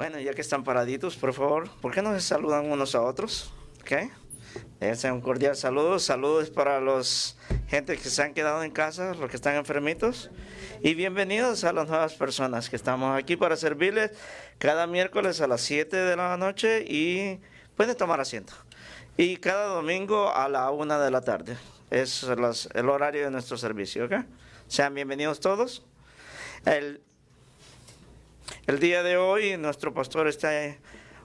Bueno, ya que están paraditos, por favor, ¿por qué no se saludan unos a otros? ¿Ok? Dense un cordial saludo. Saludos para los gente que se han quedado en casa, los que están enfermitos. Y bienvenidos a las nuevas personas que estamos aquí para servirles cada miércoles a las 7 de la noche y pueden tomar asiento. Y cada domingo a la 1 de la tarde. Es el horario de nuestro servicio, ¿ok? Sean bienvenidos todos. El día de hoy nuestro pastor está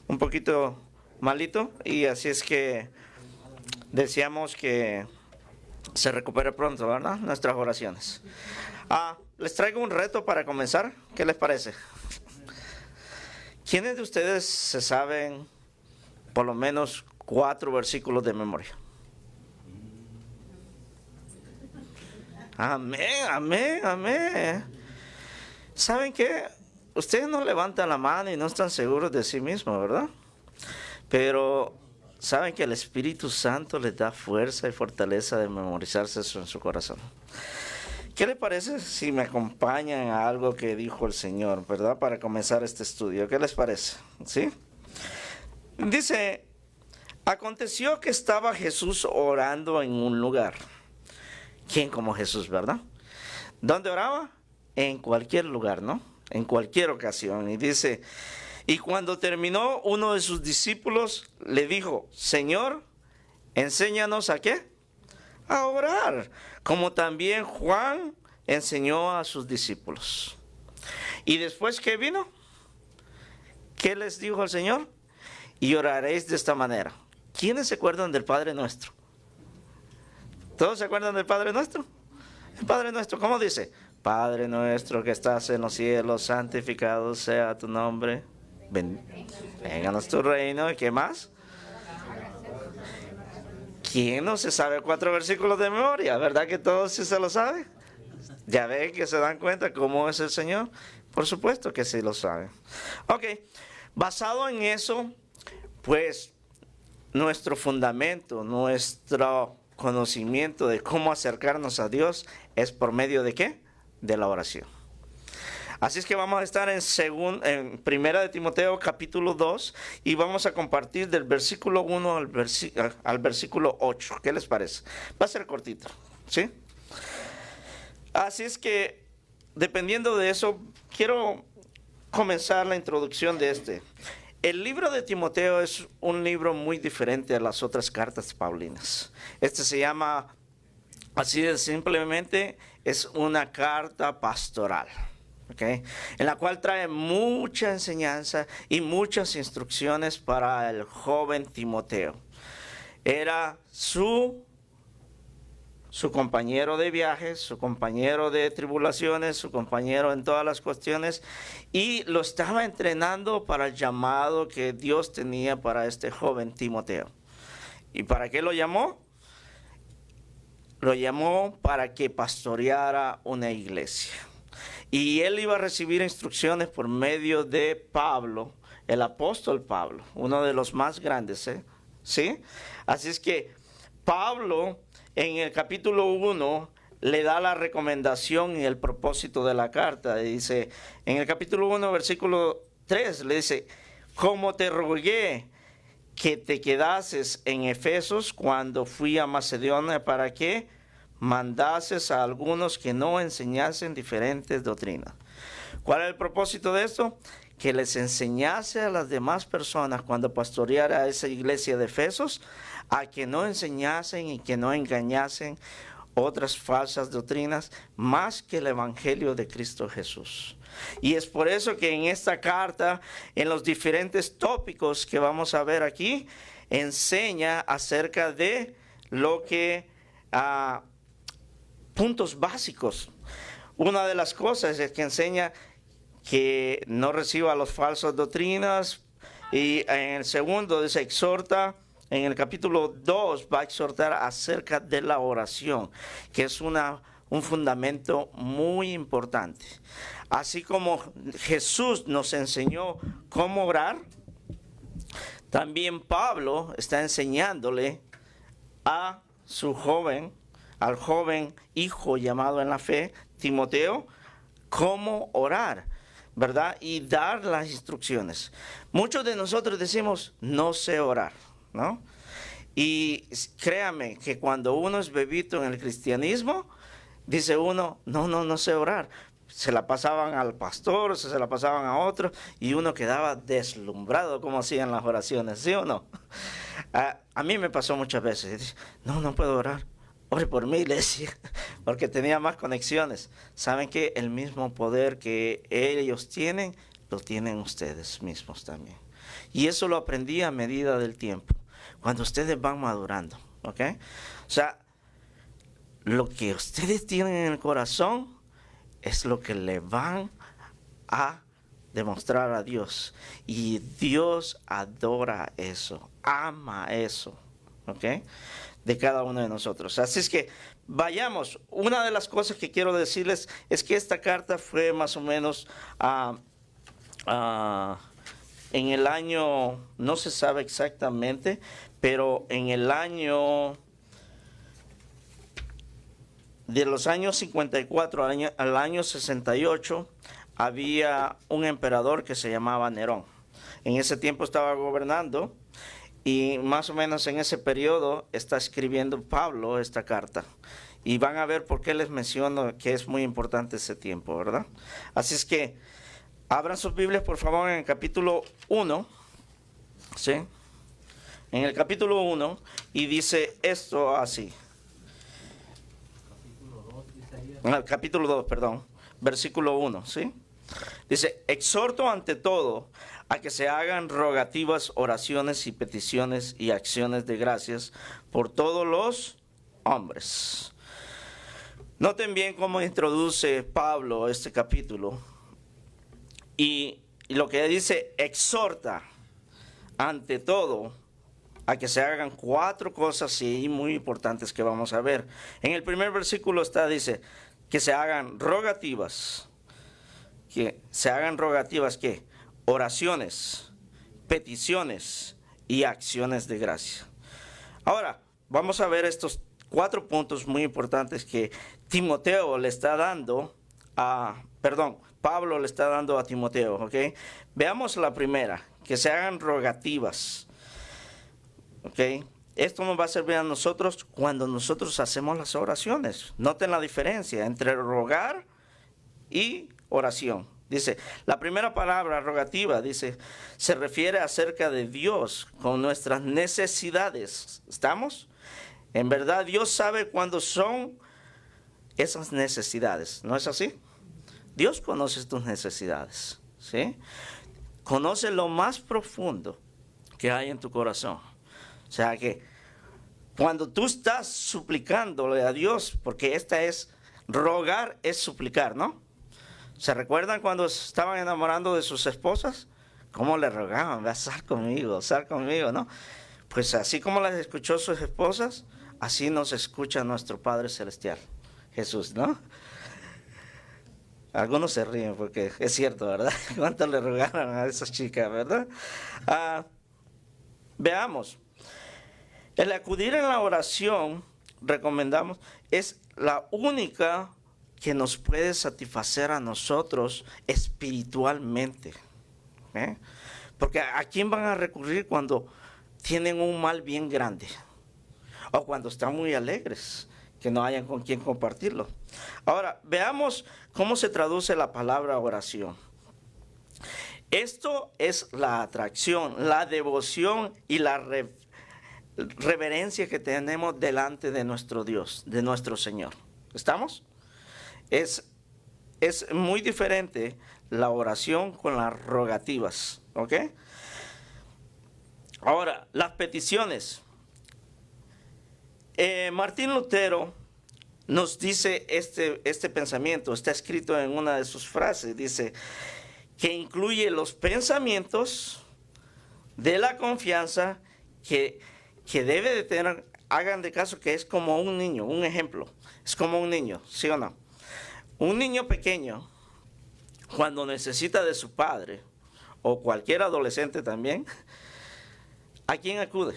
un poquito malito y así es que deseamos que se recupere pronto, ¿verdad? Nuestras oraciones. Les traigo un reto para comenzar. ¿Qué les parece? ¿Quiénes de ustedes se saben por lo menos 4 versículos de memoria? Amén, amén, amén. ¿Saben qué? Ustedes no levantan la mano y no están seguros de sí mismos, ¿verdad? Pero saben que el Espíritu Santo les da fuerza y fortaleza de memorizarse eso en su corazón. ¿Qué les parece si me acompañan a algo que dijo el Señor, ¿verdad? Para comenzar este estudio. ¿Qué les parece? ¿Sí? Dice, aconteció que estaba Jesús orando en un lugar. ¿Quién como Jesús, verdad? ¿Dónde oraba? En cualquier lugar, ¿no? En cualquier ocasión. Y dice, y cuando terminó, uno de sus discípulos le dijo, Señor, enséñanos ¿a qué? A orar, como también Juan enseñó a sus discípulos. Y después, ¿qué vino? ¿Qué les dijo el Señor? Y oraréis de esta manera. ¿Quiénes se acuerdan del Padre Nuestro? ¿Todos se acuerdan del Padre Nuestro? El Padre Nuestro, ¿cómo dice? Padre nuestro que estás en los cielos, santificado sea tu nombre. Vénganos tu reino. ¿Y qué más? ¿Quién no se sabe 4 versículos de memoria? ¿Verdad que todos sí se lo saben? ¿Ya ven que se dan cuenta cómo es el Señor? Por supuesto que sí lo saben. Ok, basado en eso, pues nuestro fundamento, nuestro conocimiento de cómo acercarnos a Dios es por medio de ¿qué? De la oración. Así es que vamos a estar en Primera de Timoteo capítulo 2 y vamos a compartir del versículo 1 al versículo 8. ¿Qué les parece? Va a ser cortito, ¿sí? Así es que, dependiendo de eso, quiero comenzar la introducción de este. El libro de Timoteo es un libro muy diferente a las otras cartas paulinas. Este se llama, así de simplemente, es una carta pastoral. ¿Okay? En la cual trae mucha enseñanza y muchas instrucciones para el joven Timoteo. Era su compañero de viajes, su compañero de tribulaciones, su compañero en todas las cuestiones, y lo estaba entrenando para el llamado que Dios tenía para este joven Timoteo. ¿Y para qué lo llamó? Lo llamó para que pastoreara una iglesia. Y él iba a recibir instrucciones por medio de Pablo, el apóstol Pablo, uno de los más grandes, ¿sí? Así es que Pablo en el capítulo 1 le da la recomendación y el propósito de la carta. Dice, en el capítulo 1, versículo 3, le dice, como te rogué que te quedases en Efesos cuando fui a Macedonia, ¿para qué? Mandases a algunos que no enseñasen diferentes doctrinas. ¿Cuál es el propósito de esto? Que les enseñase a las demás personas cuando pastoreara a esa iglesia de Efesos a que no enseñasen y que no engañasen otras falsas doctrinas más que el evangelio de Cristo Jesús. Y es por eso que en esta carta, en los diferentes tópicos que vamos a ver aquí, enseña acerca de lo que puntos básicos. Una de las cosas es que enseña que no reciba las falsas doctrinas, y en el segundo dice exhorta. En el capítulo 2 va a exhortar acerca de la oración, que es un fundamento muy importante. Así como Jesús nos enseñó cómo orar, también Pablo está enseñándole a al joven hijo llamado en la fe, Timoteo, cómo orar. ¿verdad? Y dar las instrucciones. Muchos de nosotros decimos, no sé orar, ¿no? Y créame que cuando uno es bebito en el cristianismo, dice uno, no sé orar. Se la pasaban al pastor, se la pasaban a otro, y uno quedaba deslumbrado como hacían las oraciones, ¿sí o no? A mí me pasó muchas veces, no puedo orar. Ore por mí, le decía, porque tenía más conexiones. ¿Saben que el mismo poder que ellos tienen, lo tienen ustedes mismos también? Y eso lo aprendí a medida del tiempo, cuando ustedes van madurando, ¿ok? O sea, lo que ustedes tienen en el corazón es lo que le van a demostrar a Dios. Y Dios adora eso, ama eso, ¿ok? De cada uno de nosotros. Así es que vayamos. Una de las cosas que quiero decirles es que esta carta fue más o menos en el año, no se sabe exactamente, pero en el año de los años 54 al año 68 había un emperador que se llamaba Nerón. En ese tiempo estaba gobernando. Y más o menos en ese periodo está escribiendo Pablo esta carta. Y van a ver por qué les menciono que es muy importante ese tiempo, ¿verdad? Así es que abran sus Biblias, por favor, en el capítulo 1. ¿Sí? En el capítulo 1, y dice esto así. Capítulo 2, perdón. Versículo 1, ¿sí? Dice, exhorto ante todo a que se hagan rogativas, oraciones y peticiones y acciones de gracias por todos los hombres. Noten bien cómo introduce Pablo este capítulo. Y lo que dice, exhorta ante todo a que se hagan 4 cosas sí, muy importantes que vamos a ver. En el primer versículo dice, que se hagan rogativas. Que se hagan rogativas, ¿qué? Oraciones, peticiones y acciones de gracia. Ahora, vamos a ver estos 4 puntos muy importantes que Pablo le está dando a Timoteo, ¿ok? Veamos la primera, que se hagan rogativas, ¿ok? Esto nos va a servir a nosotros cuando nosotros hacemos las oraciones. Noten la diferencia entre rogar y oración. Dice, la primera palabra, rogativa, dice, se refiere acerca de Dios con nuestras necesidades. ¿Estamos? En verdad, Dios sabe cuándo son esas necesidades. ¿No es así? Dios conoce tus necesidades, ¿sí? Conoce lo más profundo que hay en tu corazón. O sea que cuando tú estás suplicándole a Dios, porque rogar es suplicar, ¿no? ¿Se recuerdan cuando estaban enamorando de sus esposas? ¿Cómo le rogaban? Sal conmigo, ¿no? Pues así como las escuchó sus esposas, así nos escucha nuestro Padre Celestial, Jesús, ¿no? Algunos se ríen porque es cierto, ¿verdad? ¿Cuánto le rogaron a esas chicas, verdad? Veamos. El acudir en la oración, recomendamos, es la única que nos puede satisfacer a nosotros espiritualmente. Porque ¿a quién van a recurrir cuando tienen un mal bien grande? O cuando están muy alegres, que no hayan con quién compartirlo. Ahora, veamos cómo se traduce la palabra oración. Esto es la atracción, la devoción y la reverencia que tenemos delante de nuestro Dios, de nuestro Señor. ¿Estamos? Es muy diferente la oración con las rogativas, ¿ok? Ahora, las peticiones. Martín Lutero nos dice este pensamiento, está escrito en una de sus frases, dice que incluye los pensamientos de la confianza que debe de tener. Hagan de caso que es como un niño, un ejemplo, es como un niño, ¿sí o no? Un niño pequeño, cuando necesita de su padre, o cualquier adolescente también, ¿a quién acude?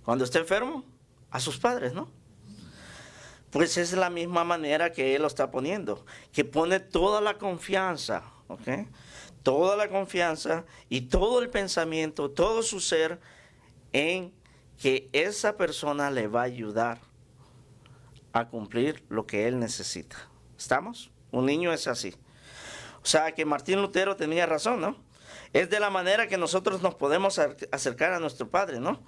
Cuando está enfermo, a sus padres, ¿no? Pues es la misma manera que él lo está poniendo, que pone toda la confianza, ¿ok? Toda la confianza y todo el pensamiento, todo su ser en que esa persona le va a ayudar a cumplir lo que él necesita. ¿Estamos? Un niño es así. O sea que Martín Lutero tenía razón, ¿no? Es de la manera que nosotros nos podemos acercar a nuestro Padre, ¿no?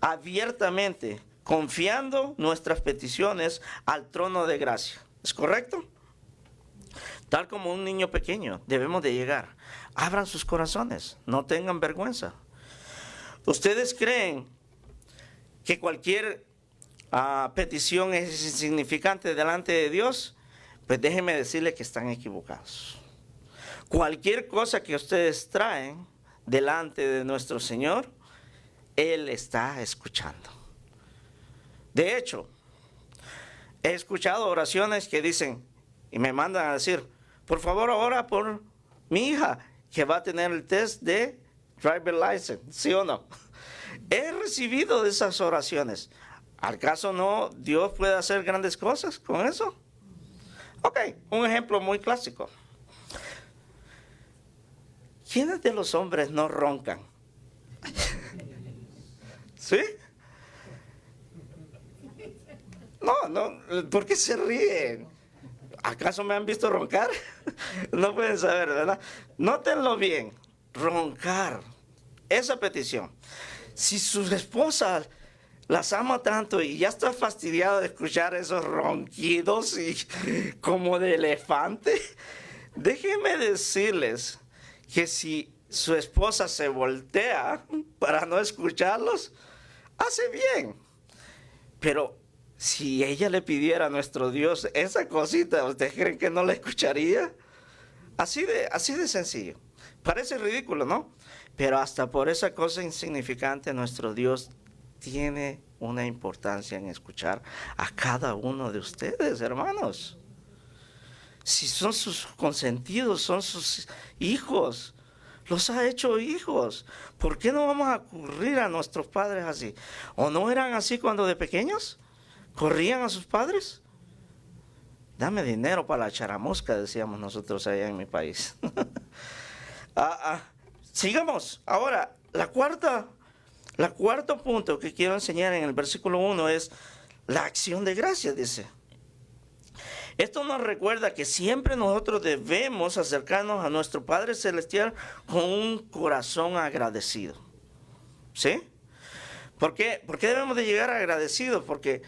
Abiertamente, confiando nuestras peticiones al trono de gracia. ¿Es correcto? Tal como un niño pequeño, debemos de llegar. Abran sus corazones, no tengan vergüenza. ¿Ustedes creen que cualquier petición es insignificante delante de Dios? Pues déjenme decirles que están equivocados. Cualquier cosa que ustedes traen delante de nuestro Señor, Él está escuchando. De hecho, he escuchado oraciones que dicen, y me mandan a decir, por favor ora por mi hija, que va a tener el test de driver license, ¿sí o no? He recibido esas oraciones. ¿Acaso no Dios puede hacer grandes cosas con eso? Ok, un ejemplo muy clásico. ¿Quiénes de los hombres no roncan? ¿Sí? No, ¿por qué se ríen? ¿Acaso me han visto roncar? No pueden saber, ¿verdad? Nótenlo bien, roncar, esa petición. Si su esposa las ama tanto y ya está fastidiado de escuchar esos ronquidos y como de elefante, déjenme decirles que si su esposa se voltea para no escucharlos, hace bien. Pero si ella le pidiera a nuestro Dios esa cosita, ¿ustedes creen que no la escucharía? Así de sencillo. Parece ridículo, ¿no? Pero hasta por esa cosa insignificante nuestro Dios tiene una importancia en escuchar a cada uno de ustedes, hermanos. Si son sus consentidos, son sus hijos, los ha hecho hijos. ¿Por qué no vamos a ocurrir a nuestros padres así? ¿O no eran así cuando de pequeños? ¿Corrían a sus padres? Dame dinero para la charamusca, decíamos nosotros allá en mi país. Sigamos. Ahora, la cuarto punto que quiero enseñar en el versículo 1 es la acción de gracias, dice. Esto nos recuerda que siempre nosotros debemos acercarnos a nuestro Padre Celestial con un corazón agradecido. ¿Sí? ¿Por qué debemos de llegar agradecidos? Porque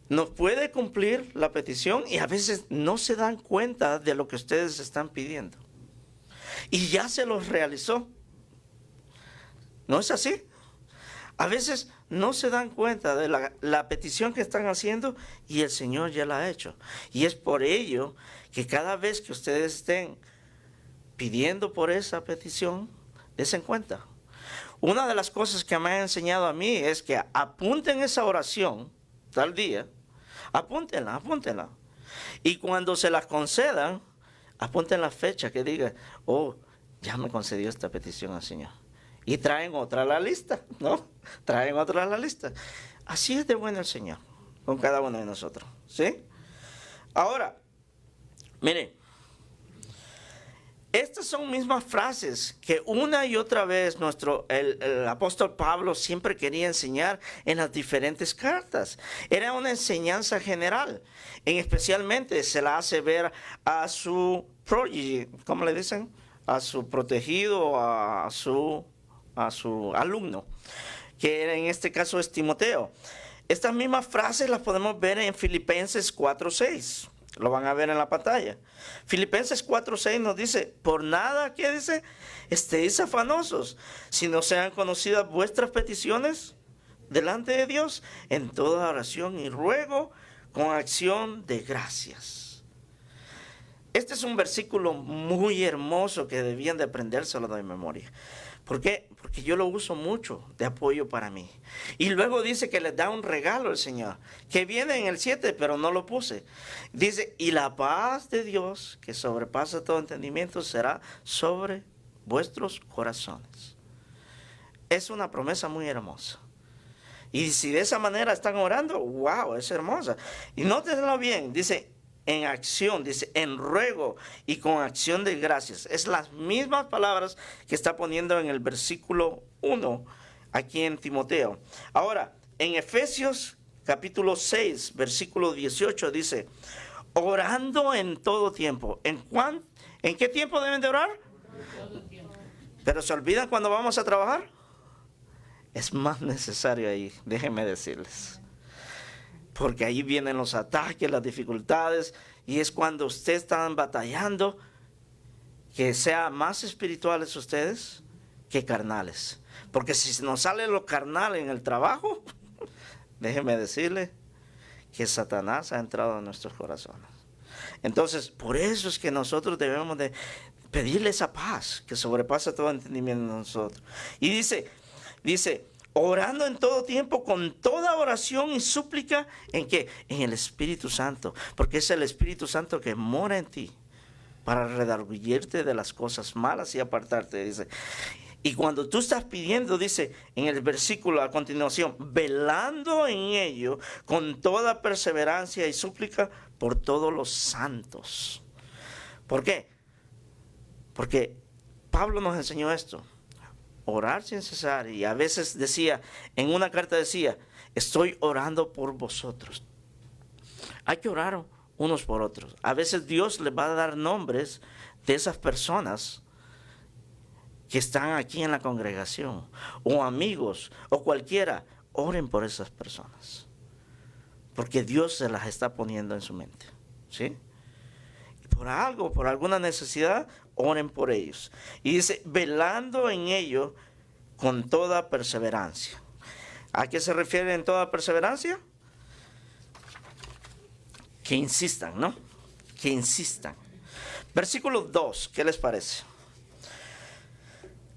nos puede cumplir la petición y a veces no se dan cuenta de lo que ustedes están pidiendo. Y ya se los realizó. ¿No es así? A veces no se dan cuenta de la petición que están haciendo y el Señor ya la ha hecho. Y es por ello que cada vez que ustedes estén pidiendo por esa petición, den cuenta. Una de las cosas que me ha enseñado a mí es que apunten esa oración tal día, apúntenla. Y cuando se la concedan, apunten la fecha que diga, oh, ya me concedió esta petición al Señor. Y traen otra a la lista, ¿no? Traen otra a la lista. Así es de bueno el Señor con cada uno de nosotros, ¿sí? Ahora, miren, estas son mismas frases que una y otra vez el apóstol Pablo siempre quería enseñar en las diferentes cartas. Era una enseñanza general. Especialmente se la hace ver a su progeny, ¿cómo le dicen? A su protegido, a su alumno, que en este caso es Timoteo. Estas mismas frases las podemos ver en Filipenses 4:6. Lo van a ver en la pantalla. Filipenses 4:6 nos dice, por nada, ¿qué dice? Estéis afanosos, si no sean conocidas vuestras peticiones delante de Dios, en toda oración y ruego, con acción de gracias. Este es un versículo muy hermoso que debían de aprendérselo de memoria. ¿Por qué? Porque yo lo uso mucho de apoyo para mí. Y luego dice que les da un regalo el Señor, que viene en el 7, pero no lo puse. Dice, y la paz de Dios, que sobrepasa todo entendimiento, será sobre vuestros corazones. Es una promesa muy hermosa. Y si de esa manera están orando, wow, es hermosa. Y nótenlo bien, dice, en acción, dice, en ruego y con acción de gracias. Es las mismas palabras que está poniendo en el versículo 1 aquí en Timoteo. Ahora, en Efesios capítulo 6, versículo 18 dice, orando en todo tiempo. ¿En qué tiempo deben de orar? Pero se olvidan cuando vamos a trabajar. Es más necesario ahí, déjenme decirles. Porque ahí vienen los ataques, las dificultades, y es cuando ustedes están batallando, que sean más espirituales ustedes que carnales. Porque si nos sale lo carnal en el trabajo, déjenme decirle que Satanás ha entrado en nuestros corazones. Entonces, por eso es que nosotros debemos de pedirle esa paz que sobrepasa todo entendimiento de nosotros. Y dice, orando en todo tiempo con toda oración y súplica, ¿en qué? En el Espíritu Santo, porque es el Espíritu Santo que mora en ti para redarguirte de las cosas malas y apartarte, dice. Y cuando tú estás pidiendo, dice en el versículo a continuación, velando en ello con toda perseverancia y súplica por todos los santos. ¿Por qué? Porque Pablo nos enseñó esto. Orar sin cesar, y a veces decía, en una carta decía, estoy orando por vosotros. Hay que orar unos por otros. A veces Dios les va a dar nombres de esas personas que están aquí en la congregación, o amigos, o cualquiera. Oren por esas personas, porque Dios se las está poniendo en su mente, ¿sí? Por algo, por alguna necesidad, oren por ellos. Y dice, velando en ello con toda perseverancia. ¿A qué se refiere en toda perseverancia? Que insistan, ¿no? Que insistan. Versículo 2, ¿qué les parece?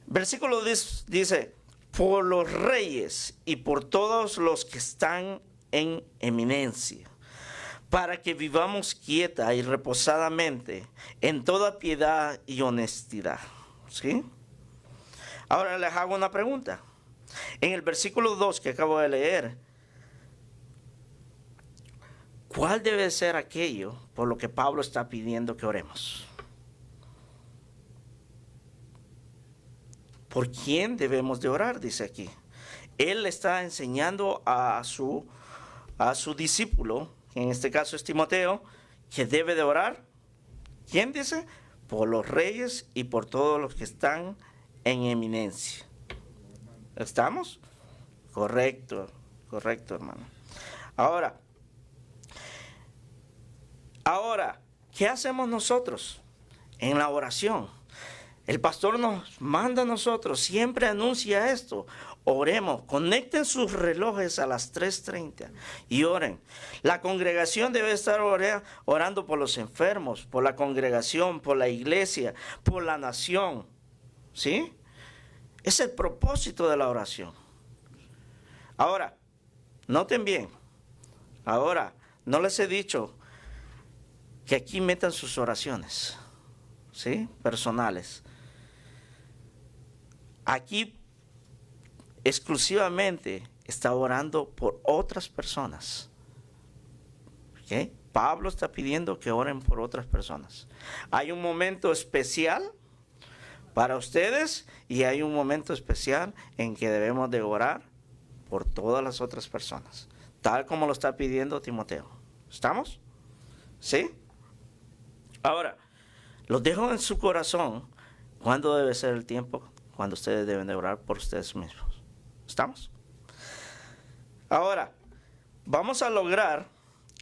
Versículo 10 dice, por los reyes y por todos los que están en eminencia, para que vivamos quieta y reposadamente en toda piedad y honestidad. ¿Sí? Ahora les hago una pregunta. En el versículo 2 que acabo de leer, ¿cuál debe ser aquello por lo que Pablo está pidiendo que oremos? ¿Por quién debemos de orar? Dice aquí. Él está enseñando a su discípulo, en este caso es Timoteo, que debe de orar. ¿Quién dice? Por los reyes y por todos los que están en eminencia. ¿Estamos? Correcto, hermano. Ahora, ¿qué hacemos nosotros en la oración? El pastor nos manda a nosotros, siempre anuncia esto. Oremos, conecten sus relojes a las 3:30 y oren. La congregación debe estar orando por los enfermos, por la congregación, por la iglesia, por la nación. ¿Sí? Es el propósito de la oración. Ahora, noten bien. Ahora, no les he dicho que aquí metan sus oraciones, ¿sí? Personales. Aquí exclusivamente está orando por otras personas. ¿Okay? Pablo está pidiendo que oren por otras personas. Hay un momento especial para ustedes y hay un momento especial en que debemos de orar por todas las otras personas, tal como lo está pidiendo Timoteo. ¿Estamos? ¿Sí? Ahora, los dejo en su corazón. ¿Cuándo debe ser el tiempo? Cuando ustedes deben de orar por ustedes mismos. ¿Estamos? Ahora, vamos a lograr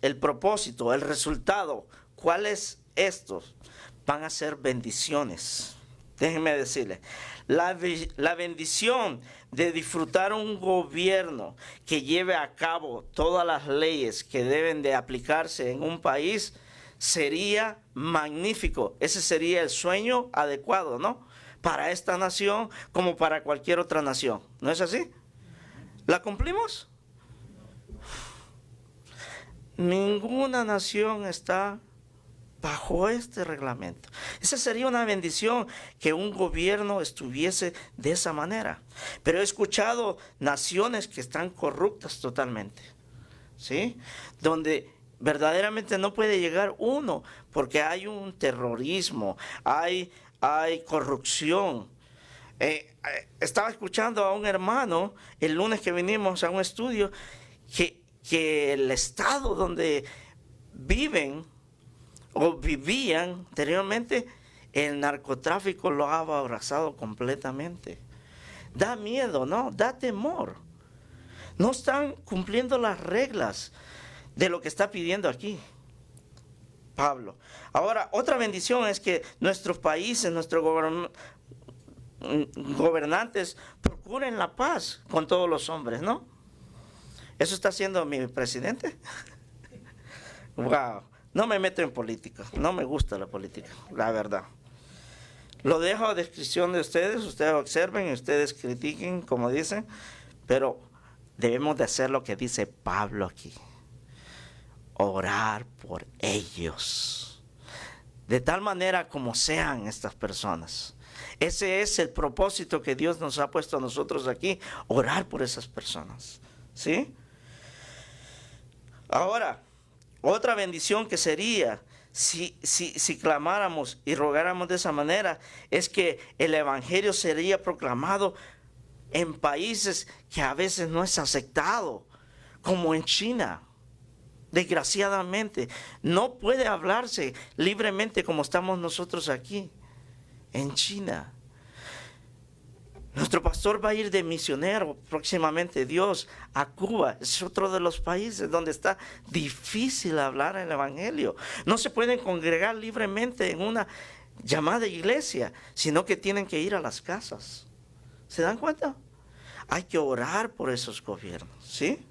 el propósito, el resultado. ¿Cuáles estos? Van a ser bendiciones. Déjenme decirles, la bendición de disfrutar un gobierno que lleve a cabo todas las leyes que deben de aplicarse en un país sería magnífico. Ese sería el sueño adecuado, ¿no? Para esta nación como para cualquier otra nación. ¿No es así? ¿La cumplimos? Ninguna nación está bajo este reglamento. Esa sería una bendición, que un gobierno estuviese de esa manera. Pero he escuchado naciones que están corruptas totalmente, ¿sí? Donde verdaderamente no puede llegar uno, porque hay un terrorismo, hay corrupción. Estaba escuchando a un hermano el lunes que vinimos a un estudio que el estado donde viven o vivían anteriormente, el narcotráfico lo ha abrazado completamente. Da miedo, ¿no? Da temor. No están cumpliendo las reglas de lo que está pidiendo aquí Pablo. Ahora, otra bendición es que nuestros países, nuestros gobernantes procuren la paz con todos los hombres, ¿no? Eso está haciendo mi presidente. Wow. No me meto en política, no me gusta la política, la verdad. Lo dejo a discreción de ustedes observen, ustedes critiquen, como dicen, pero debemos de hacer lo que dice Pablo aquí. Orar por ellos, de tal manera como sean estas personas. Ese es el propósito que Dios nos ha puesto a nosotros aquí, orar por esas personas, ¿sí? Ahora, otra bendición que sería, si clamáramos y rogáramos de esa manera, es que el evangelio sería proclamado en países que a veces no es aceptado, como en China. Desgraciadamente, no puede hablarse libremente como estamos nosotros aquí, en China. Nuestro pastor va a ir de misionero próximamente, Dios, a Cuba. Es otro de los países donde está difícil hablar el evangelio. No se pueden congregar libremente en una llamada iglesia, sino que tienen que ir a las casas. ¿Se dan cuenta? Hay que orar por esos gobiernos, ¿sí?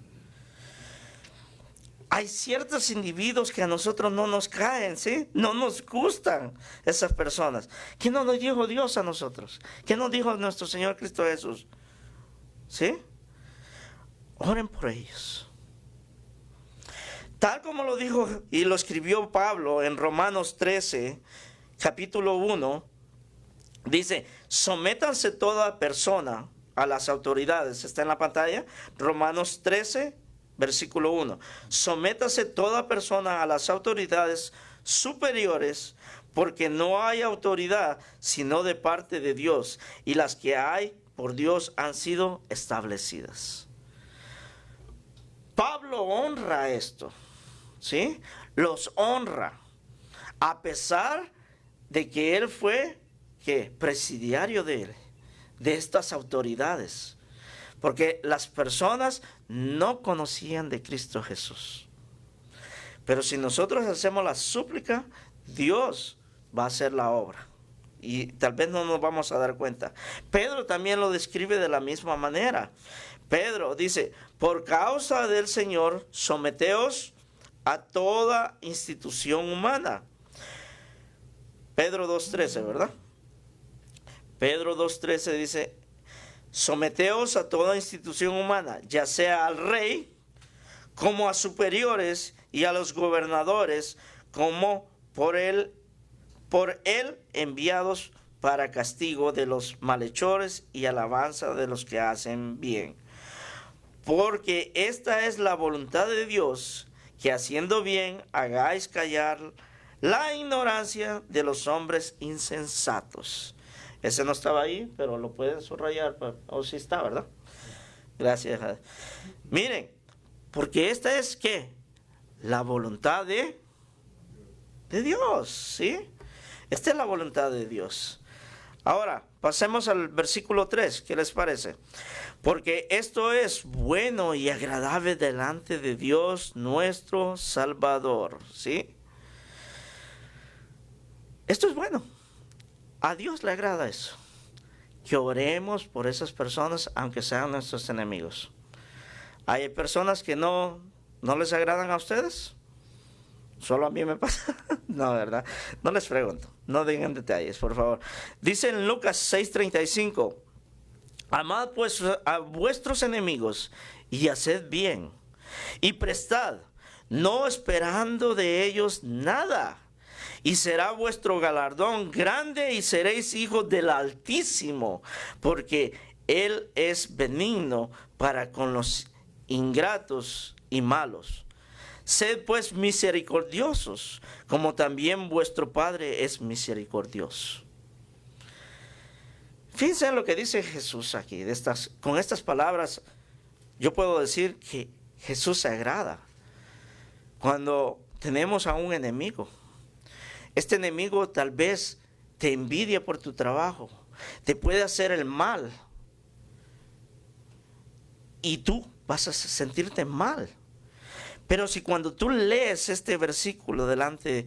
Hay ciertos individuos que a nosotros no nos caen, ¿sí? No nos gustan esas personas. ¿Qué no nos dijo Dios a nosotros? ¿Qué nos dijo nuestro Señor Cristo Jesús? ¿Sí? Oren por ellos. Tal como lo dijo y lo escribió Pablo en Romanos 13, capítulo 1, dice, sométanse toda persona a las autoridades. ¿Está en la pantalla? Romanos 13, versículo 1. Sométase toda persona a las autoridades superiores, porque no hay autoridad sino de parte de Dios, y las que hay por Dios han sido establecidas. Pablo honra esto, ¿sí? Los honra, a pesar de que él fue, ¿qué? Presidiario de estas autoridades. Porque las personas no conocían de Cristo Jesús. Pero si nosotros hacemos la súplica, Dios va a hacer la obra. Y tal vez no nos vamos a dar cuenta. Pedro también lo describe de la misma manera. Pedro dice, por causa del Señor, someteos a toda institución humana. Pedro 2.13, ¿verdad? Pedro 2.13 dice, someteos a toda institución humana, ya sea al rey, como a superiores, y a los gobernadores, como por él enviados para castigo de los malhechores y alabanza de los que hacen bien. Porque esta es la voluntad de Dios, que haciendo bien hagáis callar la ignorancia de los hombres insensatos. Ese no estaba ahí, pero lo pueden subrayar, o sí está, ¿verdad? Gracias. Miren, porque esta es, ¿qué? La voluntad de Dios, ¿sí? Esta es la voluntad de Dios. Ahora, pasemos al versículo 3, ¿qué les parece? Porque esto es bueno y agradable delante de Dios nuestro Salvador, ¿sí? Esto es bueno. A Dios le agrada eso, que oremos por esas personas aunque sean nuestros enemigos. Hay personas que no les agradan a ustedes. Solo a mí me pasa. No, ¿verdad? No les pregunto, no digan detalles, por favor. Dice en Lucas 6:35, amad pues a vuestros enemigos y haced bien, y prestad, no esperando de ellos nada, y será vuestro galardón grande y seréis hijos del Altísimo, porque Él es benigno para con los ingratos y malos. Sed pues misericordiosos, como también vuestro Padre es misericordioso. Fíjense en lo que dice Jesús aquí. Con estas palabras yo puedo decir que Jesús se agrada cuando tenemos a un enemigo. Este enemigo tal vez te envidia por tu trabajo, te puede hacer el mal y tú vas a sentirte mal. Pero si cuando tú lees este versículo delante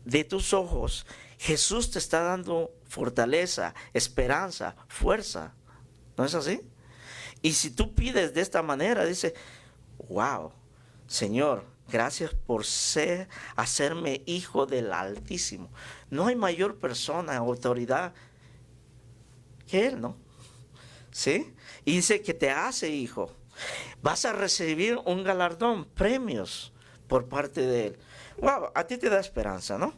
de tus ojos, Jesús te está dando fortaleza, esperanza, fuerza. ¿No es así? Y si tú pides de esta manera, dice, wow, Señor, gracias por hacerme hijo del Altísimo. No hay mayor persona, autoridad que Él, ¿no? ¿Sí? Y dice que te hace hijo. Vas a recibir un galardón, premios por parte de Él. Wow, a ti te da esperanza, ¿no?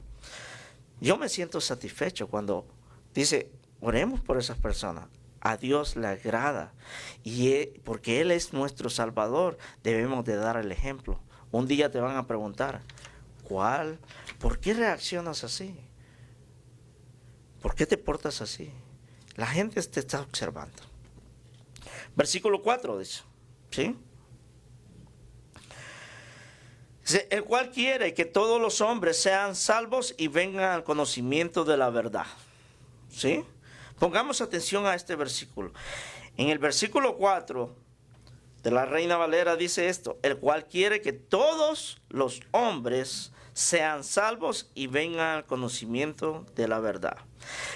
Yo me siento satisfecho cuando dice, oremos por esas personas. A Dios le agrada. Y porque Él es nuestro Salvador, debemos de dar el ejemplo. Un día te van a preguntar, ¿por qué reaccionas así? ¿Por qué te portas así? La gente te está observando. Versículo 4 dice, ¿sí? Dice, el cual quiere que todos los hombres sean salvos y vengan al conocimiento de la verdad. ¿Sí? Pongamos atención a este versículo. En el versículo 4 de la Reina Valera dice esto, el cual quiere que todos los hombres sean salvos y vengan al conocimiento de la verdad.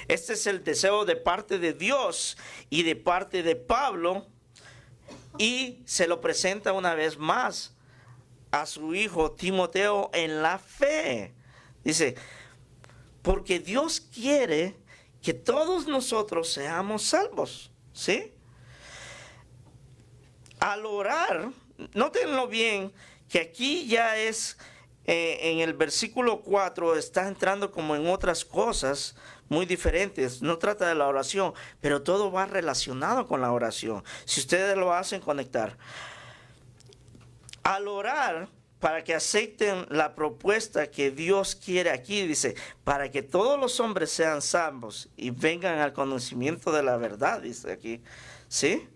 Este es el deseo de parte de Dios y de parte de Pablo, y se lo presenta una vez más a su hijo Timoteo en la fe. Dice, porque Dios quiere que todos nosotros seamos salvos, ¿sí? Al orar, nótenlo bien, que aquí ya es, en el versículo 4, está entrando como en otras cosas muy diferentes. No trata de la oración, pero todo va relacionado con la oración. Si ustedes lo hacen conectar. Al orar, para que acepten la propuesta que Dios quiere aquí, dice, para que todos los hombres sean salvos y vengan al conocimiento de la verdad, dice aquí, ¿sí?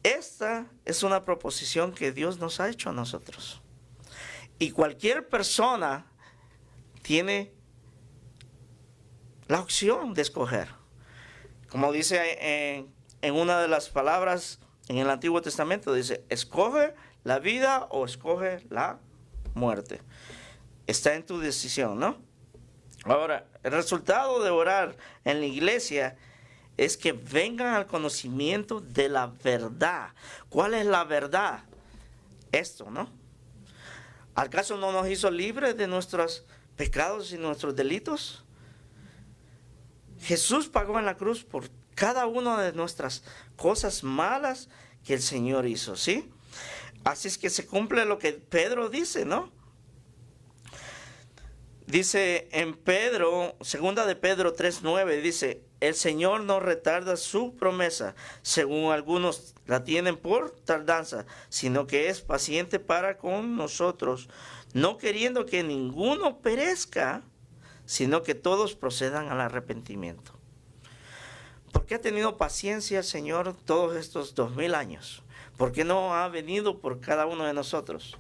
Esta es una proposición que Dios nos ha hecho a nosotros. Y cualquier persona tiene la opción de escoger. Como dice en una de las palabras en el Antiguo Testamento, dice, escoge la vida o escoge la muerte. Está en tu decisión, ¿no? Ahora, el resultado de orar en la iglesia es que vengan al conocimiento de la verdad. ¿Cuál es la verdad? Esto, ¿no? ¿Acaso no nos hizo libres de nuestros pecados y nuestros delitos? Jesús pagó en la cruz por cada una de nuestras cosas malas que el Señor hizo, ¿sí? Así es que se cumple lo que Pedro dice, ¿no? Dice en Pedro, segunda de Pedro 3:9, dice, el Señor no retarda su promesa, según algunos la tienen por tardanza, sino que es paciente para con nosotros, no queriendo que ninguno perezca, sino que todos procedan al arrepentimiento. ¿Por qué ha tenido paciencia el Señor todos estos 2000 años? ¿Por qué no ha venido por cada uno de nosotros?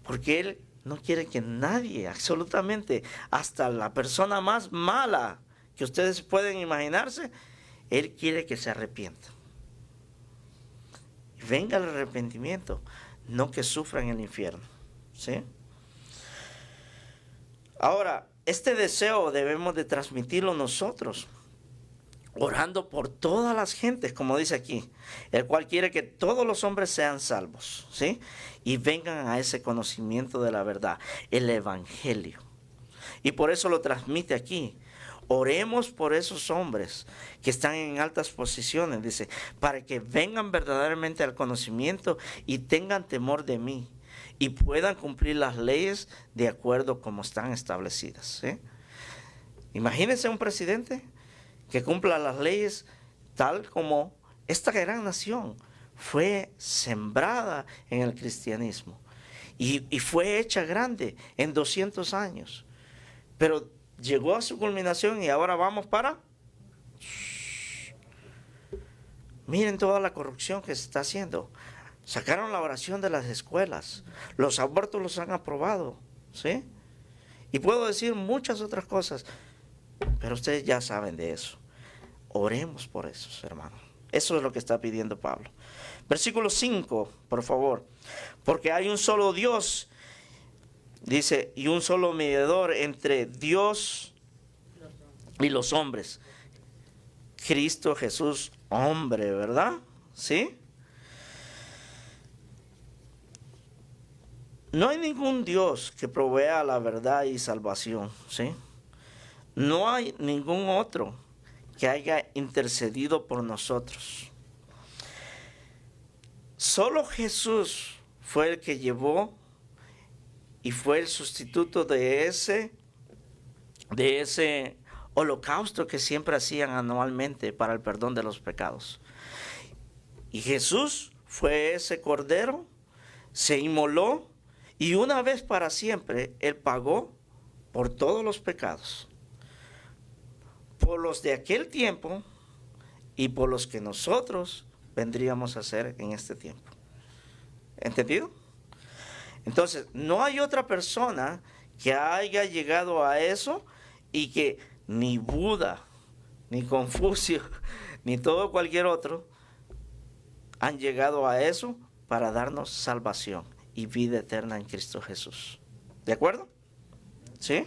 Porque Él no quiere que nadie, absolutamente, hasta la persona más mala que ustedes pueden imaginarse, Él quiere que se arrepienta. Y venga el arrepentimiento, no que sufran el infierno, ¿sí? Ahora, este deseo debemos de transmitirlo nosotros, orando por todas las gentes, como dice aquí, el cual quiere que todos los hombres sean salvos, ¿sí? Y vengan a ese conocimiento de la verdad, el evangelio. Y por eso lo transmite aquí. Oremos por esos hombres que están en altas posiciones, dice, para que vengan verdaderamente al conocimiento y tengan temor de mí y puedan cumplir las leyes de acuerdo como están establecidas, ¿sí? Imagínense un presidente que cumpla las leyes tal como esta gran nación fue sembrada en el cristianismo y fue hecha grande en 200 años. Pero llegó a su culminación y ahora vamos para... Miren toda la corrupción que se está haciendo. Sacaron la oración de las escuelas. Los abortos los han aprobado, ¿sí? Y puedo decir muchas otras cosas, pero ustedes ya saben de eso. Oremos por eso, hermanos. Eso es lo que está pidiendo Pablo. Versículo 5, por favor. Porque hay un solo Dios, dice, y un solo mediador entre Dios y los hombres. Cristo Jesús, hombre, ¿verdad? ¿Sí? No hay ningún Dios que provea la verdad y salvación, ¿sí? No hay ningún otro que haya intercedido por nosotros. Solo Jesús fue el que llevó y fue el sustituto de ese holocausto que siempre hacían anualmente para el perdón de los pecados. Y Jesús fue ese cordero, se inmoló y una vez para siempre Él pagó por todos los pecados, por los de aquel tiempo y por los que nosotros vendríamos a hacer en este tiempo. ¿Entendido? Entonces, no hay otra persona que haya llegado a eso y que ni Buda, ni Confucio, ni todo cualquier otro han llegado a eso para darnos salvación y vida eterna en Cristo Jesús. ¿De acuerdo? ¿Sí?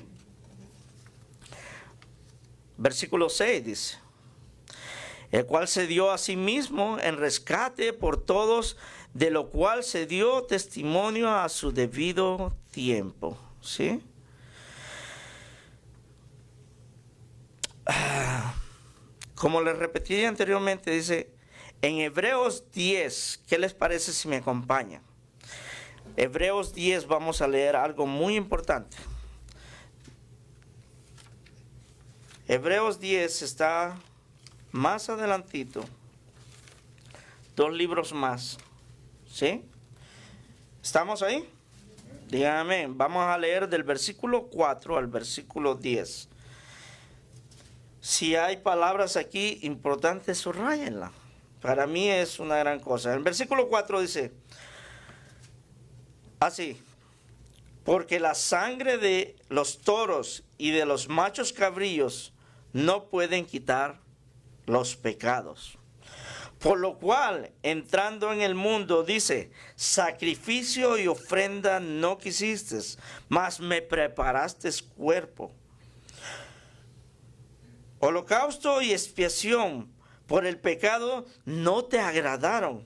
Versículo 6 dice: el cual se dio a sí mismo en rescate por todos, de lo cual se dio testimonio a su debido tiempo. ¿Sí? Como les repetí anteriormente, dice en Hebreos 10, ¿qué les parece si me acompañan? Hebreos 10, vamos a leer algo muy importante. Hebreos 10 está más adelantito, 2 libros más, ¿sí? ¿Estamos ahí? Díganme, vamos a leer del versículo 4 al versículo 10. Si hay palabras aquí importantes, subrayenla. Para mí es una gran cosa. El versículo 4 dice así: porque la sangre de los toros y de los machos cabríos no pueden quitar los pecados. Por lo cual, entrando en el mundo, dice, sacrificio y ofrenda no quisiste, mas me preparaste cuerpo. Holocausto y expiación por el pecado no te agradaron.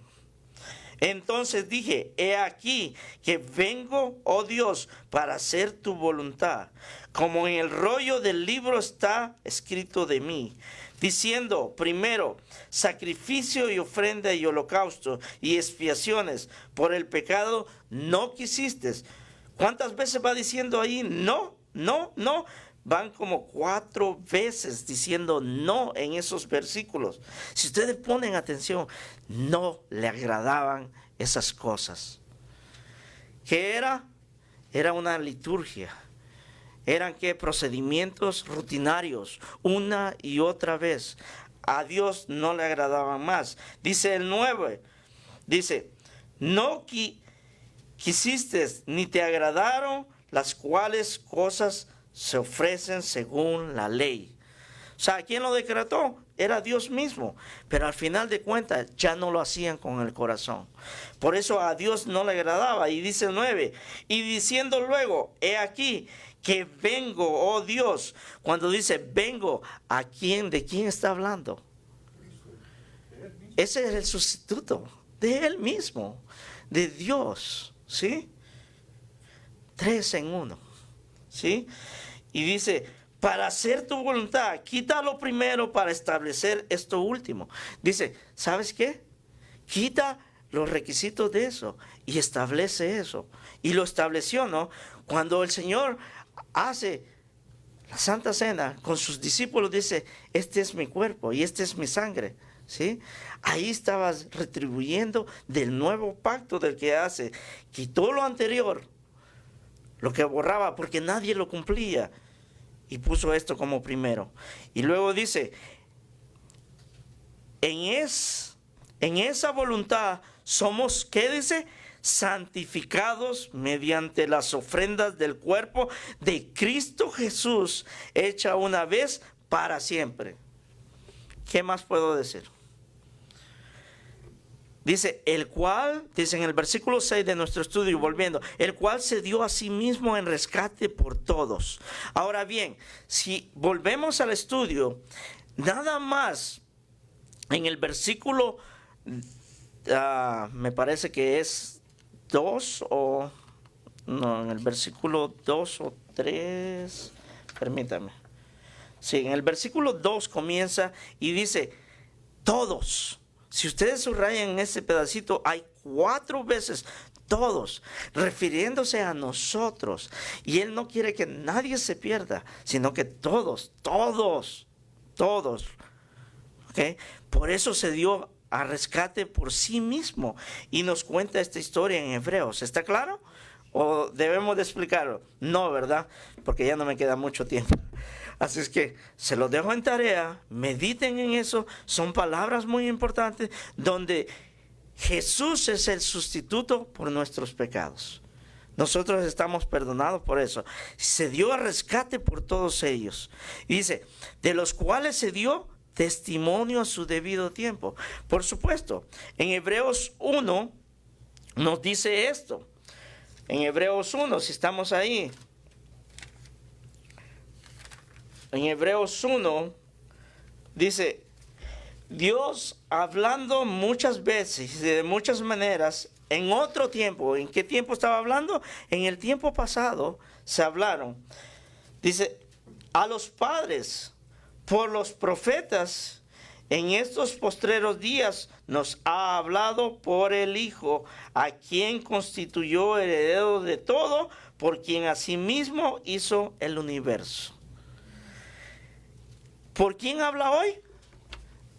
Entonces dije, he aquí que vengo, oh Dios, para hacer tu voluntad, como en el rollo del libro está escrito de mí, diciendo, primero, sacrificio y ofrenda y holocausto y expiaciones por el pecado no quisiste. ¿Cuántas veces va diciendo ahí no, no, no? Van como 4 veces diciendo no en esos versículos. Si ustedes ponen atención, no le agradaban esas cosas. ¿Qué era? Era una liturgia. Eran ¿qué? Procedimientos rutinarios, una y otra vez. A Dios no le agradaban más. Dice el 9, dice, no quisiste ni te agradaron las cuales cosas se ofrecen según la ley. O sea, ¿quién lo decretó? Era Dios mismo. Pero al final de cuentas ya no lo hacían con el corazón. Por eso a Dios no le agradaba. Y dice el 9, y diciendo luego, he aquí que vengo, oh Dios. Cuando dice vengo, ¿a quién? ¿De quién está hablando? Ese es el sustituto de Él mismo, de Dios, ¿sí? 3 en 1, ¿sí? Y dice, para hacer tu voluntad, quítalo primero para establecer esto último. Dice, ¿sabes qué? Quita los requisitos de eso y establece eso. Y lo estableció, ¿no? Cuando el Señor hace la Santa Cena con sus discípulos, dice, este es mi cuerpo y este es mi sangre, ¿sí? Ahí estabas retribuyendo del nuevo pacto del que hace. Quitó lo anterior, lo que borraba, porque nadie lo cumplía, y puso esto como primero. Y luego dice, en esa voluntad somos, ¿qué dice? Santificados mediante las ofrendas del cuerpo de Cristo Jesús, hecha una vez para siempre. ¿Qué más puedo decir? Dice, el cual, dice en el versículo 6 de nuestro estudio, volviendo, el cual se dio a sí mismo en rescate por todos. Ahora bien, si volvemos al estudio, nada más en el versículo, me parece que es 2 o, no, en el versículo 2 o 3, permítame. Sí, en el versículo 2 comienza y dice, todos. Si ustedes subrayan ese pedacito, hay 4 veces todos, refiriéndose a nosotros. Y Él no quiere que nadie se pierda, sino que todos. ¿Okay? Por eso se dio a rescate por sí mismo. Y nos cuenta esta historia en Hebreos. ¿Está claro? ¿O debemos de explicarlo? No, ¿verdad? Porque ya no me queda mucho tiempo. Así es que se los dejo en tarea, mediten en eso, son palabras muy importantes, donde Jesús es el sustituto por nuestros pecados. Nosotros estamos perdonados por eso. Se dio a rescate por todos ellos. Y dice, de los cuales se dio testimonio a su debido tiempo. Por supuesto, en Hebreos 1 nos dice esto. En Hebreos 1, si estamos ahí. En Hebreos 1 dice, Dios hablando muchas veces, de muchas maneras, en otro tiempo. ¿En qué tiempo estaba hablando? En el tiempo pasado se hablaron. Dice, a los padres, por los profetas, en estos postreros días nos ha hablado por el Hijo, a quien constituyó heredero de todo, por quien asimismo hizo el universo. ¿Por quién habla hoy?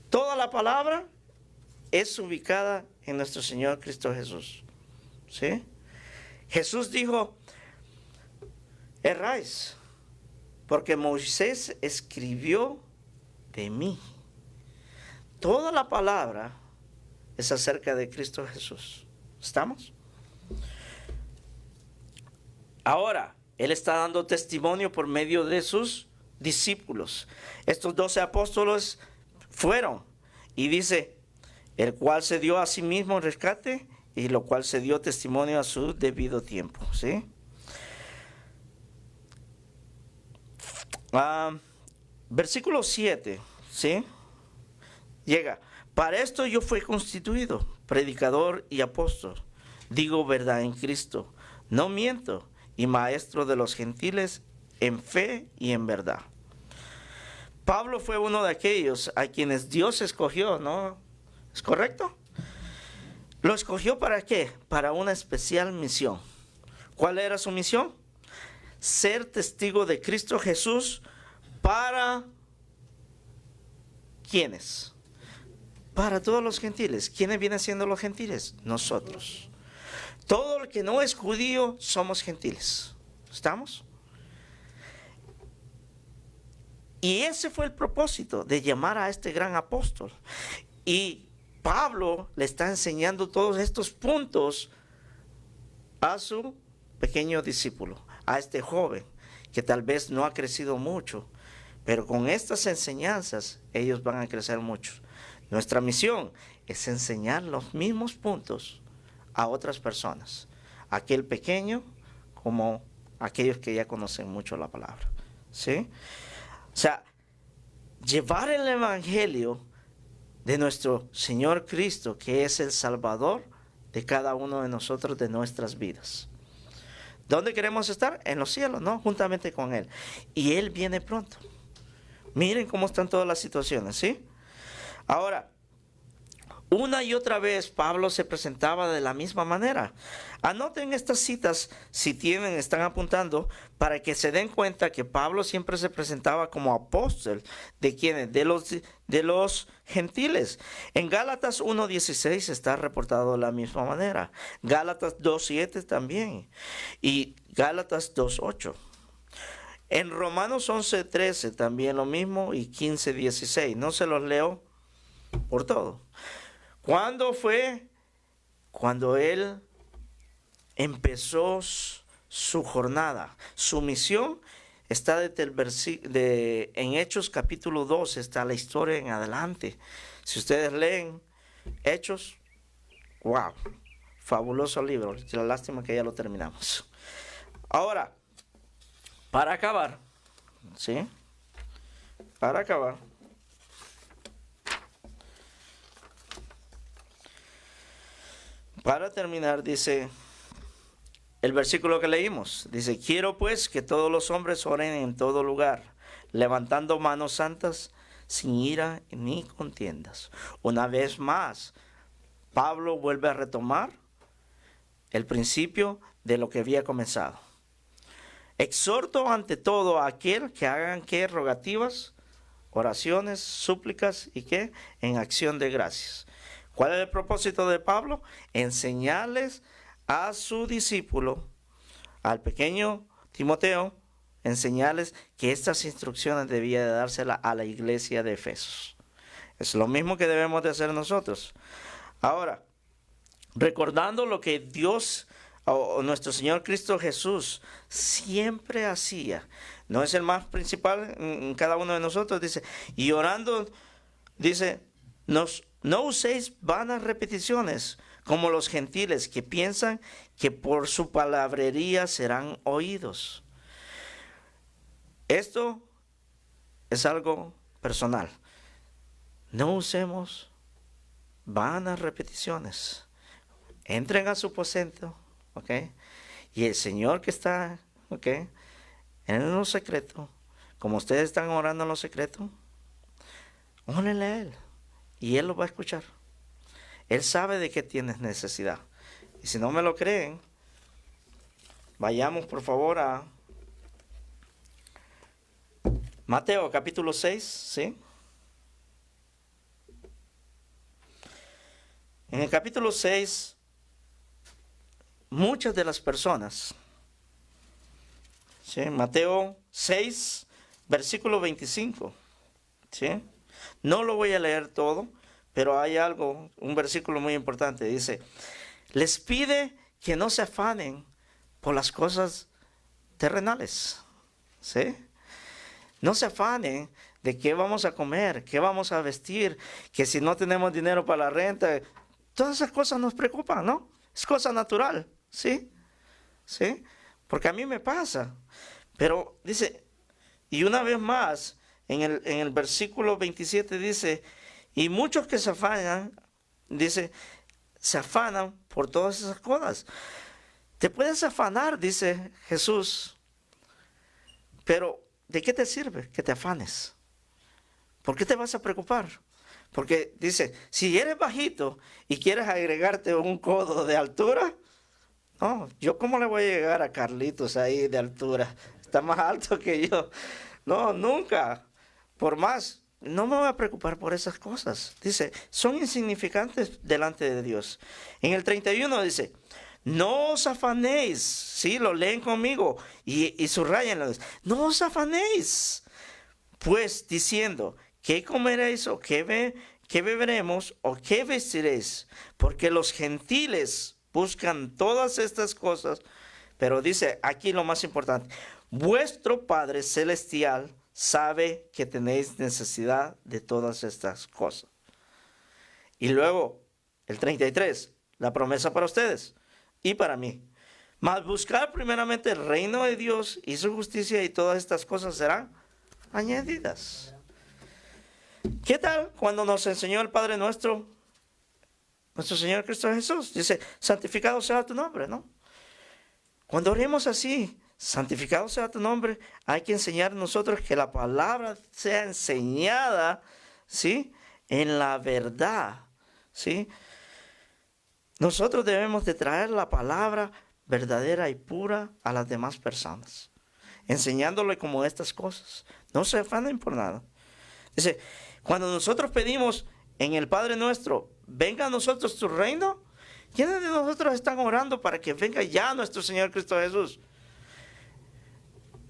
Toda la palabra es ubicada en nuestro Señor Cristo Jesús. ¿Sí? Jesús dijo, erráis, porque Moisés escribió de mí. Toda la palabra es acerca de Cristo Jesús. ¿Estamos? Ahora, Él está dando testimonio por medio de sus discípulos. Estos 12 apóstoles fueron, y dice, el cual se dio a sí mismo en rescate, y lo cual se dio testimonio a su debido tiempo. ¿Sí? Versículo 7, ¿sí? Llega, para esto yo fui constituido, predicador y apóstol, digo verdad en Cristo, no miento, y maestro de los gentiles en fe y en verdad. Pablo fue uno de aquellos a quienes Dios escogió, ¿no? ¿Es correcto? ¿Lo escogió para qué? Para una especial misión. ¿Cuál era su misión? Ser testigo de Cristo Jesús para ¿quiénes? Para todos los gentiles. ¿Quiénes vienen siendo los gentiles? Nosotros. Todo el que no es judío somos gentiles. ¿Estamos? Y ese fue el propósito de llamar a este gran apóstol. Y Pablo le está enseñando todos estos puntos a su pequeño discípulo, a este joven que tal vez no ha crecido mucho, pero con estas enseñanzas ellos van a crecer mucho. Nuestra misión es enseñar los mismos puntos a otras personas, aquel pequeño como aquellos que ya conocen mucho la palabra. ¿Sí? O sea, llevar el evangelio de nuestro Señor Cristo, que es el Salvador de cada uno de nosotros, de nuestras vidas. ¿Dónde queremos estar? En los cielos, ¿no? Juntamente con Él. Y Él viene pronto. Miren cómo están todas las situaciones, ¿sí? Ahora, Una y otra vez Pablo se presentaba de la misma manera. Anoten estas citas si están apuntando, para que se den cuenta que Pablo siempre se presentaba como apóstol. ¿De quiénes? De los gentiles. En Gálatas 1:16 está reportado de la misma manera. Gálatas 2:7 también. Y Gálatas 2:8. En Romanos 11:13 también lo mismo, y 15:16. No se los leo por todo. ¿Cuándo fue? Cuando él empezó su jornada. Su misión está en Hechos capítulo 2, está la historia en adelante. Si ustedes leen Hechos, wow, fabuloso libro. La lástima que ya lo terminamos. Ahora, para acabar, ¿sí? Para acabar, para terminar, dice el versículo que leímos. Dice: quiero pues que todos los hombres oren en todo lugar, levantando manos santas, sin ira ni contiendas. Una vez más, Pablo vuelve a retomar el principio de lo que había comenzado. Exhorto ante todo a aquel que hagan que rogativas, oraciones, súplicas y que en acción de gracias. ¿Cuál es el propósito de Pablo? Enseñarles a su discípulo, al pequeño Timoteo, enseñarles que estas instrucciones debía de dárselas a la iglesia de Efesos. Es lo mismo que debemos de hacer nosotros. Ahora, recordando lo que Dios o nuestro Señor Cristo Jesús siempre hacía, no es el más principal en cada uno de nosotros, dice, y orando, dice, no uséis vanas repeticiones como los gentiles que piensan que por su palabrería serán oídos. Esto es algo personal. No usemos vanas repeticiones. Entren a su aposento, ¿ok? Y el Señor que está, ¿ok?, en lo secreto, como ustedes están orando en lo secreto, órenle a Él y Él lo va a escuchar. Él sabe de qué tienes necesidad. Y si no me lo creen, vayamos por favor a Mateo capítulo 6, ¿sí? En el capítulo 6, muchas de las personas, ¿sí? Mateo 6, versículo 25, ¿sí? No lo voy a leer todo, pero hay algo, un versículo muy importante. Dice, les pide que no se afanen por las cosas terrenales, ¿sí? No se afanen de qué vamos a comer, qué vamos a vestir, que si no tenemos dinero para la renta. Todas esas cosas nos preocupan, ¿no? Es cosa natural, ¿sí? ¿Sí? Porque a mí me pasa. Pero dice, y una vez más, en el versículo 27 dice, y muchos que se afanan, dice, se afanan por todas esas cosas. Te puedes afanar, dice Jesús, pero ¿de qué te sirve que te afanes? ¿Por qué te vas a preocupar? Porque dice, si eres bajito y quieres agregarte un codo de altura, no, ¿yo cómo le voy a llegar a Carlitos ahí de altura? Está más alto que yo. No, nunca. Por más, no me voy a preocupar por esas cosas. Dice, son insignificantes delante de Dios. En el 31 dice, no os afanéis. Sí, lo leen conmigo y subrayenlo. No os afanéis, pues diciendo, ¿qué comeréis o qué beberemos o qué vestiréis? Porque los gentiles buscan todas estas cosas. Pero dice aquí lo más importante, vuestro Padre Celestial sabe que tenéis necesidad de todas estas cosas. Y luego, el 33, la promesa para ustedes y para mí. Mas buscar primeramente el reino de Dios y su justicia, y todas estas cosas serán añadidas. ¿Qué tal cuando nos enseñó el Padre nuestro Señor Cristo Jesús? Dice, santificado sea tu nombre, ¿no? Cuando oremos así, santificado sea tu nombre, hay que enseñar nosotros que la palabra sea enseñada, ¿sí?, en la verdad, ¿sí? Nosotros debemos de traer la palabra verdadera y pura a las demás personas, enseñándole como estas cosas. No se afanen por nada. Dice, cuando nosotros pedimos en el Padre Nuestro, venga a nosotros tu reino, ¿quiénes de nosotros están orando para que venga ya nuestro Señor Cristo Jesús?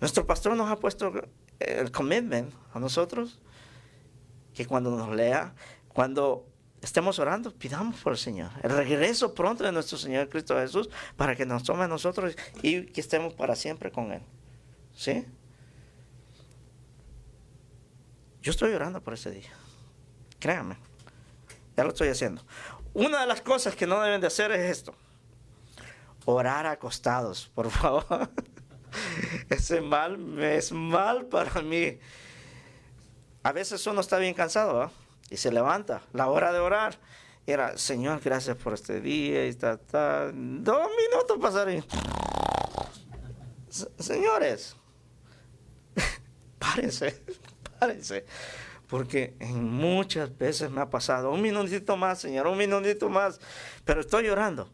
Nuestro pastor nos ha puesto el commitment a nosotros, que cuando nos lea, cuando estemos orando, pidamos por el Señor el regreso pronto de nuestro Señor Cristo Jesús, para que nos tome a nosotros y que estemos para siempre con Él. ¿Sí? Yo estoy orando por ese día. Créanme. Ya lo estoy haciendo. Una de las cosas que no deben de hacer es esto. Orar acostados, por favor. Ese mal es mal para mí. A veces uno está bien cansado, ¿eh? Y se levanta, la hora de orar. Y era, Señor, gracias por este día. Y 2 minutos pasaron. Señores, párense. Porque muchas veces me ha pasado, 1 minutito más, Señor, 1 minutito más. Pero estoy orando.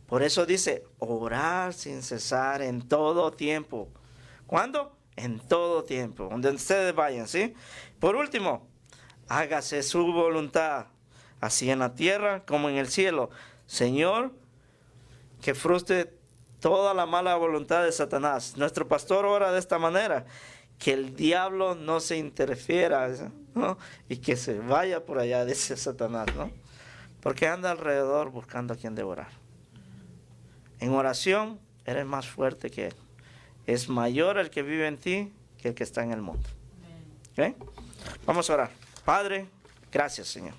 Por eso dice, orar sin cesar en todo tiempo. ¿Cuándo? En todo tiempo, donde ustedes vayan, ¿sí? Por último, hágase su voluntad, así en la tierra como en el cielo. Señor, que frustre toda la mala voluntad de Satanás. Nuestro pastor ora de esta manera, que el diablo no se interfiera, ¿no? Y que se vaya por allá, dice Satanás, ¿no? Porque anda alrededor buscando a quien devorar. En oración, eres más fuerte que él. Es mayor el que vive en ti que el que está en el mundo. ¿Okay? Vamos a orar. Padre, gracias, Señor.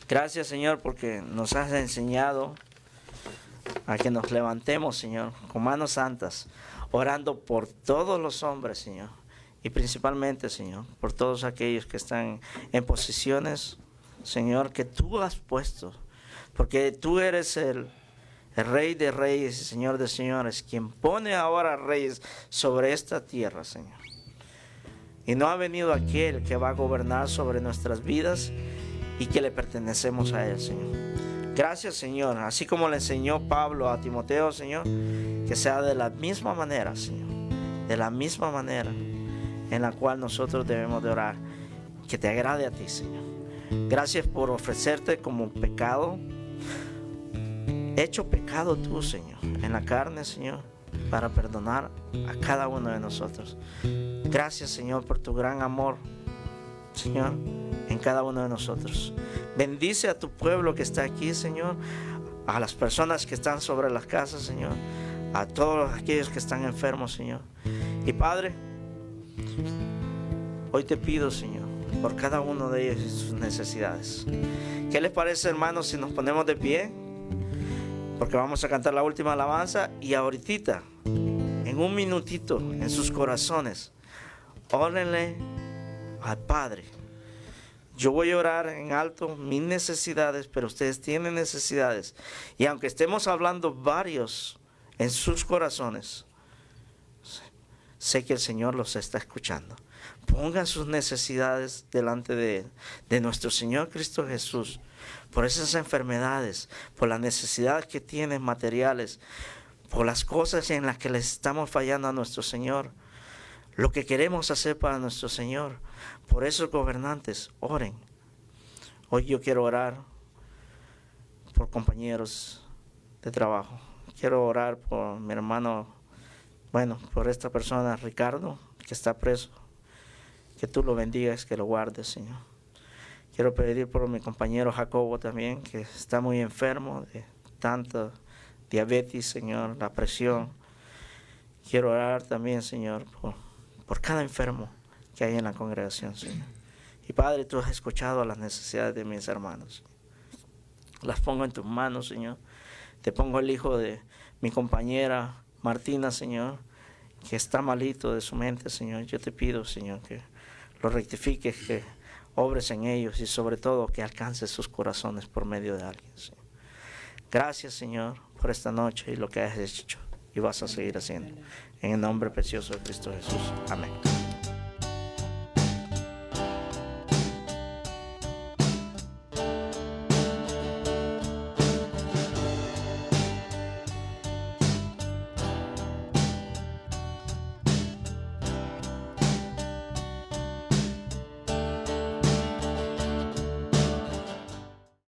Gracias, Señor, porque nos has enseñado a que nos levantemos, Señor, con manos santas, orando por todos los hombres, Señor. Y principalmente, Señor, por todos aquellos que están en posiciones, Señor, que tú has puesto. Porque tú eres el Rey de Reyes y Señor de Señores, quien pone ahora reyes sobre esta tierra, Señor. Y no ha venido aquel que va a gobernar sobre nuestras vidas y que le pertenecemos a Él, Señor. Gracias, Señor. Así como le enseñó Pablo a Timoteo, Señor, que sea de la misma manera, Señor. De la misma manera en la cual nosotros debemos de orar. Que te agrade a ti, Señor. Gracias por ofrecerte como pecado. Hecho pecado tú, Señor, en la carne, Señor, para perdonar a cada uno de nosotros. Gracias, Señor, por tu gran amor, Señor, en cada uno de nosotros. Bendice a tu pueblo que está aquí, Señor, a las personas que están sobre las casas, Señor, a todos aquellos que están enfermos, Señor. Y Padre, hoy te pido, Señor, por cada uno de ellos y sus necesidades. ¿Qué les parece, hermanos, si nos ponemos de pie? Porque vamos a cantar la última alabanza y ahorita, en 1 minutito, en sus corazones, órenle al Padre. Yo voy a orar en alto mis necesidades, pero ustedes tienen necesidades. Y aunque estemos hablando varios en sus corazones, sé que el Señor los está escuchando. Pongan sus necesidades delante de nuestro Señor Cristo Jesús. Por esas enfermedades, por las necesidades que tienen materiales, por las cosas en las que les estamos fallando a nuestro Señor, lo que queremos hacer para nuestro Señor. Por esos gobernantes, oren. Hoy yo quiero orar por compañeros de trabajo. Quiero orar por mi hermano, por esta persona, Ricardo, que está preso. Que tú lo bendigas, que lo guardes, Señor. Quiero pedir por mi compañero Jacobo también, que está muy enfermo de tanta diabetes, Señor, la presión. Quiero orar también, Señor, por cada enfermo que hay en la congregación, Señor. Y Padre, tú has escuchado las necesidades de mis hermanos. Las pongo en tus manos, Señor. Te pongo el hijo de mi compañera Martina, Señor, que está malito de su mente, Señor. Yo te pido, Señor, que lo rectifiques, que obres en ellos y sobre todo que alcances sus corazones por medio de alguien, Señor. Gracias, Señor, por esta noche y lo que has hecho y vas a seguir haciendo. En el nombre precioso de Cristo Jesús. Amén.